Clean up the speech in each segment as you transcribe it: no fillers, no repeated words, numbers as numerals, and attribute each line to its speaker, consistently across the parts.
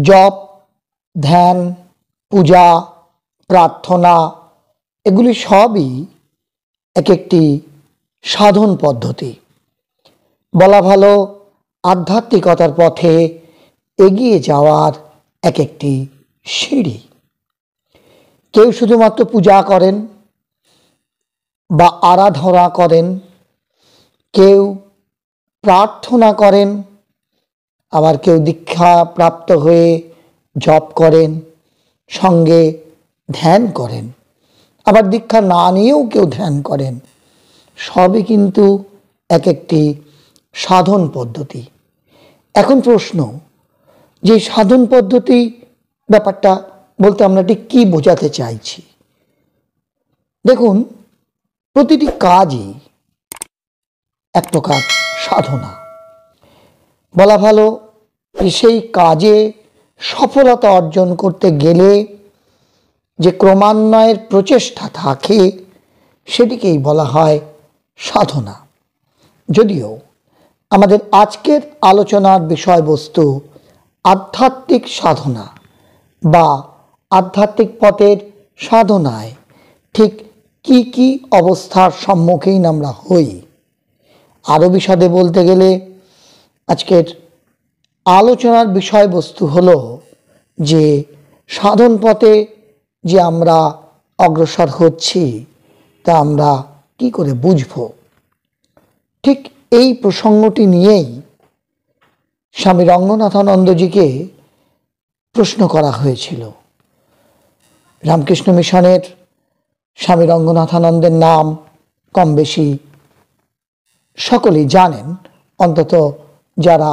Speaker 1: জপ, ধ্যান, পূজা, প্রার্থনা এগুলি সবই এক একটি সাধন পদ্ধতি। বলা ভালো আধ্যাত্মিকতার পথে এগিয়ে যাওয়ার এক একটি সিঁড়ি। কেউ শুধুমাত্র পূজা করেন বা আরাধনা করেন, কেউ প্রার্থনা করেন, আবার কেউ দীক্ষা প্রাপ্ত হয়ে জপ করেন, সঙ্গে ধ্যান করেন, আবার দীক্ষা না নিয়েও কেউ ধ্যান করেন। সবই কিন্তু এক একটি সাধন পদ্ধতি। এখন প্রশ্ন, যে সাধন পদ্ধতি ব্যাপারটা বলতে আমরা ঠিক কী বোঝাতে চাইছি? দেখুন, প্রতিটি কাজই এক প্রকার সাধনা। বলা ভালো যে সেই কাজে সফলতা অর্জন করতে গেলে যে ক্রমান্বয়ের প্রচেষ্টা থাকে সেটিকেই বলা হয় সাধনা। যদিও আমাদের আজকের আলোচনার বিষয়বস্তু আধ্যাত্মিক সাধনা বা আধ্যাত্মিক পথের সাধনায় ঠিক কি কি অবস্থার সম্মুখীন আমরা হই, আরও বিশদে বলতে গেলে আজকের আলোচনার বিষয়বস্তু হলো যে সাধন পথে যে আমরা অগ্রসর হচ্ছি তা আমরা কি করে বুঝব। ঠিক এই প্রসঙ্গটি নিয়েই স্বামী রঙ্গনাথানন্দজিকে প্রশ্ন করা হয়েছিল। রামকৃষ্ণ মিশনের স্বামী রঙ্গনাথানন্দের নাম কম বেশি সকলেই জানেন, অন্তত যারা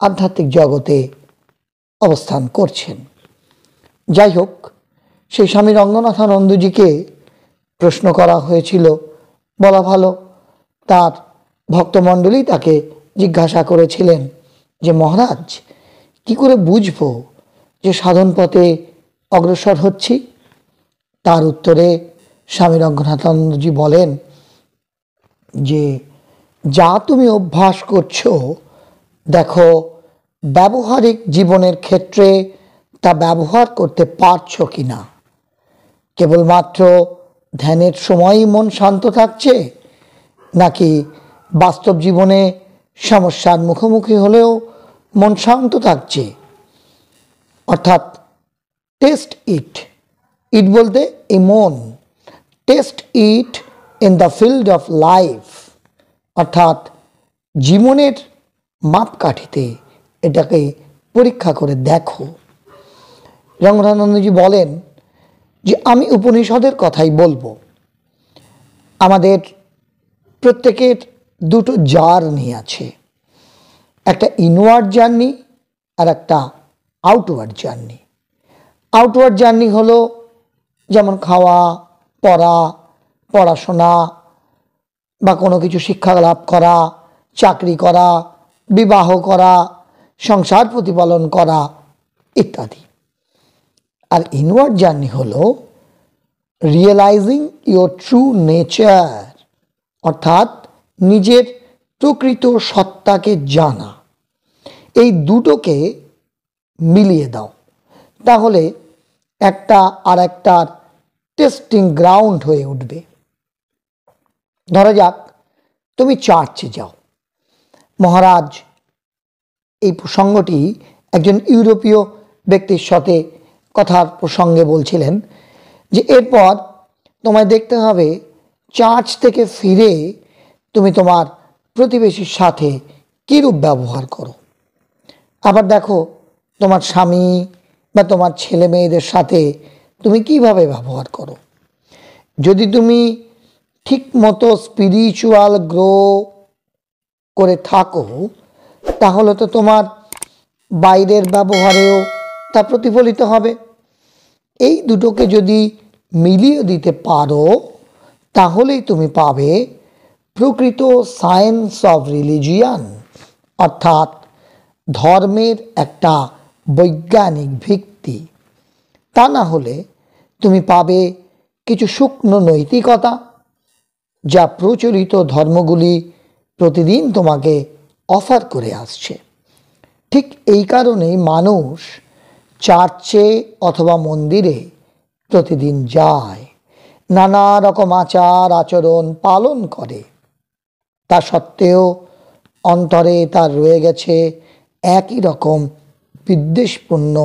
Speaker 1: আধ্যাত্মিক জগতে অবস্থান করছেন। যাই হোক, সেই স্বামী রঙ্গনাথানন্দজিকে প্রশ্ন করা হয়েছিল। বলা ভালো তার ভক্তমণ্ডলী তাকে জিজ্ঞাসা করেছিলেন যে মহারাজ, কি করে বুঝব যে সাধন পথে অগ্রসর হচ্ছি? তার উত্তরে স্বামী রঙ্গনাথানন্দজি বলেন যে যা তুমি অভ্যাস করছো, দেখো ব্যবহারিক জীবনের ক্ষেত্রে তা ব্যবহার করতে পারছো কি না। কেবলমাত্র ধ্যানের সময়ই মন শান্ত থাকছে, নাকি বাস্তব জীবনে সমস্যার মুখোমুখি হলেও মন শান্ত থাকছে? অর্থাৎ টেস্ট ইট, ইট বলতে এই মন, test it in the field of life, অর্থাৎ জীবনের মাপকাঠিতে এটাকে পরীক্ষা করে দেখো। রঙ্গনাথানন্দজি বলেন যে আমি উপনিষদের কথাই বলবো। আমাদের প্রত্যেকের দুটো জার্নি আছে, একটা ইনওয়ার্ড জার্নি আর একটা আউটওয়ার্ড জার্নি। আউটওয়ার্ড জার্নি হলো যেমন খাওয়া, পড়া, পড়াশোনা বা কোনো কিছু শিক্ষা লাভ করা, চাকরি করা, বিবাহ করা, সংসার প্রতিপালন করা ইত্যাদি। আর ইনওয়ার্ড জার্নি হলো রিয়েলাইজিং ইয়োর ট্রু নেচার, অর্থাৎ নিজের প্রকৃত সত্তাকে জানা। এই দুটোকে মিলিয়ে দাও, তাহলে একটা আর একটার টেস্টিং গ্রাউন্ড হয়ে উঠবে। ধরা যাক তুমি চার্চে যাও। মহারাজ এই প্রসঙ্গটি একজন ইউরোপীয় ব্যক্তির সাথে কথার প্রসঙ্গে বলছিলেন যে এরপর তোমায় দেখতে হবে চার্চ থেকে ফিরে তুমি তোমার প্রতিবেশীর সাথে কীরূপ ব্যবহার করো। আবার দেখো তোমার স্বামী বা তোমার ছেলে মেয়েদের সাথে তুমি কিভাবে ব্যবহার করো। যদি তুমি ঠিক মতো স্পিরিচুয়াল গ্রো করে থাকো, তাহলে তো তোমার বাইরের ব্যবহারেও তা প্রতিফলিত হবে। এই দুটোকে যদি মিলিয়ে দিতে পারো, তাহলেই তুমি পাবে প্রকৃত সায়েন্স অফ রিলিজিয়ান, অর্থাৎ ধর্মের একটা বৈজ্ঞানিক ভিত্তি। তা না হলে তুমি পাবে কিছু শুকনো নৈতিকতা, যা প্রচলিত ধর্মগুলি প্রতিদিন তোমাকে অফার করে আসছে। ঠিক এই কারণেই মানুষ চার্চে অথবা মন্দিরে প্রতিদিন যায়, নানা রকম আচার আচরণ পালন করে, তা সত্ত্বেও অন্তরে তার রয়ে গেছে একই রকম বিদ্বেষপূর্ণ,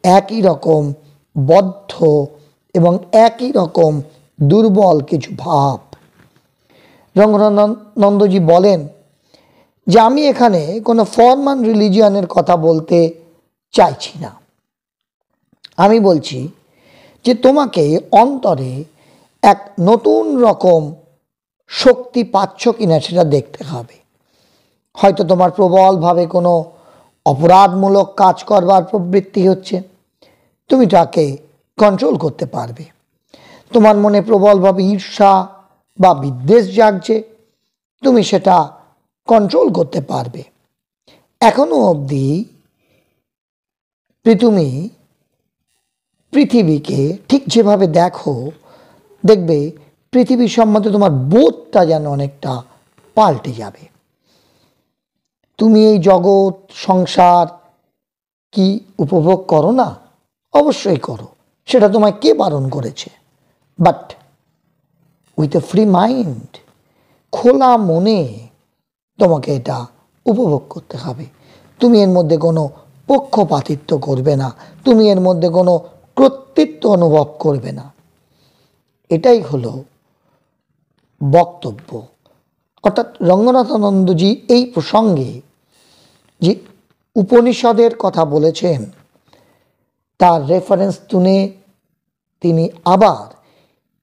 Speaker 1: একই রকম বদ্ধ এবং একই রকম দুর্বল কিছু ভাব। রঙ্গনাথনন্দজি বলেন যে আমি এখানে কোনো ফরমান রিলিজিয়নের কথা বলতে চাইছি না। আমি বলছি যে তোমাকে অন্তরে এক নতুন রকম শক্তি পাচ্ছ কিনা সেটা দেখতে হবে। হয়তো তোমার প্রবলভাবে কোনো অপরাধমূলক কাজ করবার প্রবৃত্তি হচ্ছে, তুমি তাকে কন্ট্রোল করতে পারবে। তোমার মনে প্রবলভাবে ঈর্ষা বা বিদ্বেষ জাগছে, তুমি সেটা কন্ট্রোল করতে পারবে। এখনো অবধি তুমি পৃথিবীকে ঠিক যেভাবে দেখো, দেখবে পৃথিবী সম্বন্ধে তোমার বোধটা যেন অনেকটা পাল্টে যাবে। তুমি এই জগৎ সংসার কি উপভোগ করো না? অবশ্যই করো, সেটা তোমায় কে বারণ করেছে? But with a free mind, খোলা মনে তোমাকে এটা উপভোগ করতে হবে। তুমি এর মধ্যে কোনো পক্ষপাতিত্ব করবে না, তুমি এর মধ্যে কোনো কর্তৃত্ব অনুভব করবে না। এটাই হলো বক্তব্য। অর্থাৎ রঙ্গনাথানন্দজি এই প্রসঙ্গে যে উপনিষদের কথা বলেছেন তার রেফারেন্স তুলে তিনি আবার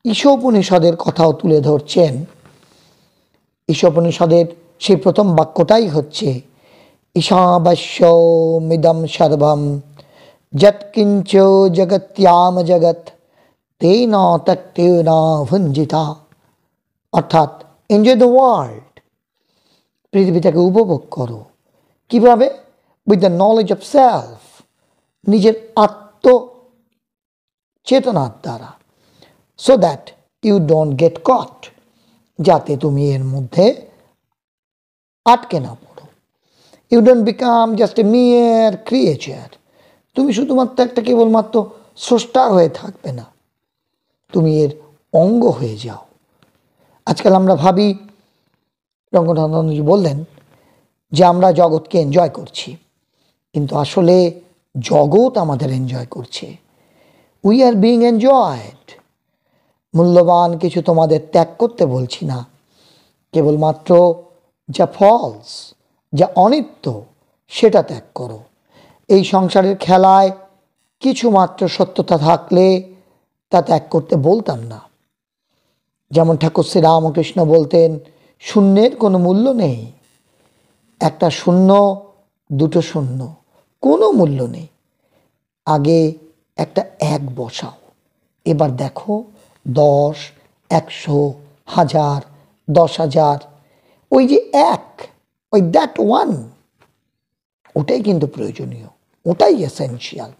Speaker 1: ঈশোপনিষদের কথাও তুলে ধরছেন। ঈশোপনিষদের সেই প্রথম বাক্যটাই হচ্ছে ঈশাবাস্যমিদং সর্বম যৎকিঞ্চ জগত্যাম জগৎ তেন তত্ত্বেন ভুঞ্জিতা। অর্থাৎ এনজয় দ্য ওয়ার্ল্ড, পৃথিবীটাকে উপভোগ করো। কিভাবে? With the knowledge of self, নিজের আত্মচেতনার দ্বারা, so that you don't get caught, যাতে তুমি এর মধ্যে আটকে না পড়ো। You don't become just a mere creature, তুমি শুধুমাত্র একটা কেবলমাত্র স্রষ্টা হয়ে থাকবে না, তুমি এর অঙ্গ হয়ে যাও। আজকাল আমরা ভাবি, রঙ্গনাথনন্দজি বললেন যে আমরা জগৎকে এনজয় করছি, কিন্তু আসলে জগৎ আমাদের এনজয় করছে। We are being enjoyed. মূল্যবান কিছু তোমাদের ত্যাগ করতে বলছি না, কেবলমাত্র যা ফলস, যা অনিত্য, সেটা ত্যাগ করো। এই সংসারের খেলায় কিছু মাত্র সত্যতা থাকলে তা ত্যাগ করতে বলতাম না। যেমন ঠাকুর শ্রী রামকৃষ্ণ বলতেন, শূন্যের কোনো মূল্য নেই। একটা শূন্য, দুটো শূন্য, কোনো মূল্য নেই। আগে একটা এক বসাও, এবার দেখো 10, 100, 1000, 10,000, ওই যে এক, ওই দ্যাট ওয়ান, ওটাই কিন্তু প্রয়োজনীয়, ওটাই এসেনশিয়াল।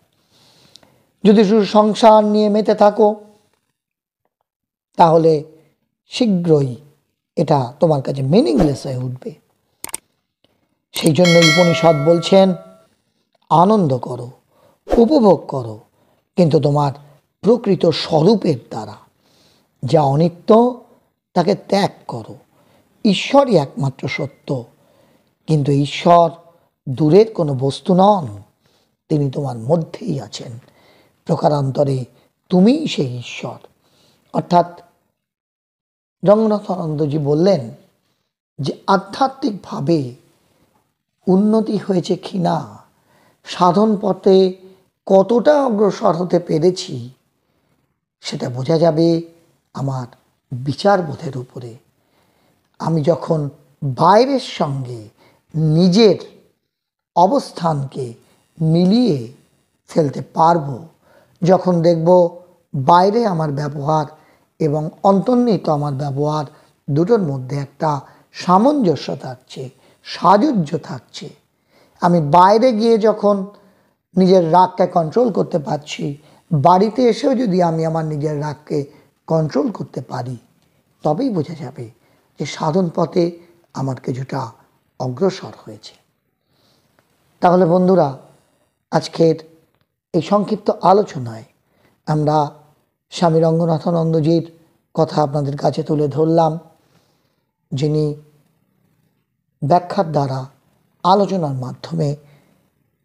Speaker 1: যদি শুধু সংসার নিয়ে মেতে থাকো তাহলে শীঘ্রই এটা তোমার কাছে মিনিংলেস হয়ে উঠবে। সেই জন্য উপনিষদ বলছেন আনন্দ করো, উপভোগ করো, কিন্তু তোমার প্রকৃত স্বরূপের দ্বারা। যা অনিত্য তাকে ত্যাগ করো। ঈশ্বরই একমাত্র সত্য, কিন্তু ঈশ্বর দূরের কোনো বস্তু নন, তিনি তোমার মধ্যেই আছেন। প্রকারান্তরে তুমিই সেই ঈশ্বর। অর্থাৎ রঙ্গনাথানন্দজি বললেন যে আধ্যাত্মিকভাবে উন্নতি হয়েছে কি না, সাধন পথে কতটা অগ্রসর হতে পেরেছি, সেটা বোঝা যাবে আমার বিচারবোধের উপরে। আমি যখন বাইরের সঙ্গে নিজের অবস্থানকে মিলিয়ে ফেলতে পারবো, যখন দেখব বাইরে আমার ব্যবহার এবং অন্তর্নিহিত আমার ব্যবহার দুটোর মধ্যে একটা সামঞ্জস্য থাকছে, সাযুজ্য থাকছে, আমি বাইরে গিয়ে যখন নিজের রাগকে কন্ট্রোল করতে পারছি, বাড়িতে এসেও যদি আমি আমার নিজের রাগকে কন্ট্রোল করতে পারি, তবেই বোঝা যাবে যে সাধন পথে আমার কিছুটা অগ্রসর হয়েছে। তাহলে বন্ধুরা, আজকের এই সংক্ষিপ্ত আলোচনায় আমরা স্বামী রঙ্গনাথানন্দজির কথা আপনাদের কাছে তুলে ধরলাম, যিনি ব্যাখ্যার দ্বারা আলোচনার মাধ্যমে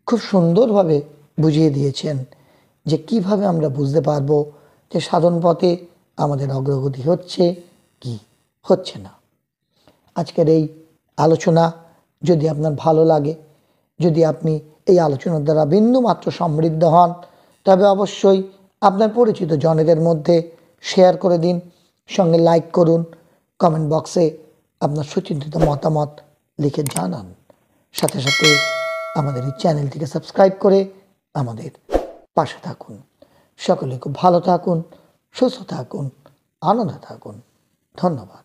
Speaker 1: খুব সুন্দরভাবে বুঝিয়ে দিয়েছেন যে কিভাবে আমরা বুঝতে পারবো যে সাধন পথে আমাদের অগ্রগতি হচ্ছে কি হচ্ছে না। আজকের এই আলোচনা যদি আপনার ভালো লাগে, যদি আপনি এই আলোচনার দ্বারা বিন্দুমাত্র সমৃদ্ধ হন, তবে অবশ্যই আপনার পরিচিত জনেদের মধ্যে শেয়ার করে দিন, সঙ্গে লাইক করুন, কমেন্ট বক্সে আপনার সুচিন্তিত মতামত লিখে জানান। সাথে সাথে আমাদের এই চ্যানেলটিকে সাবস্ক্রাইব করে আমাদের পাশে থাকুন। সকলে খুব ভালো থাকুন, সুস্থ থাকুন, আনন্দে থাকুন। ধন্যবাদ।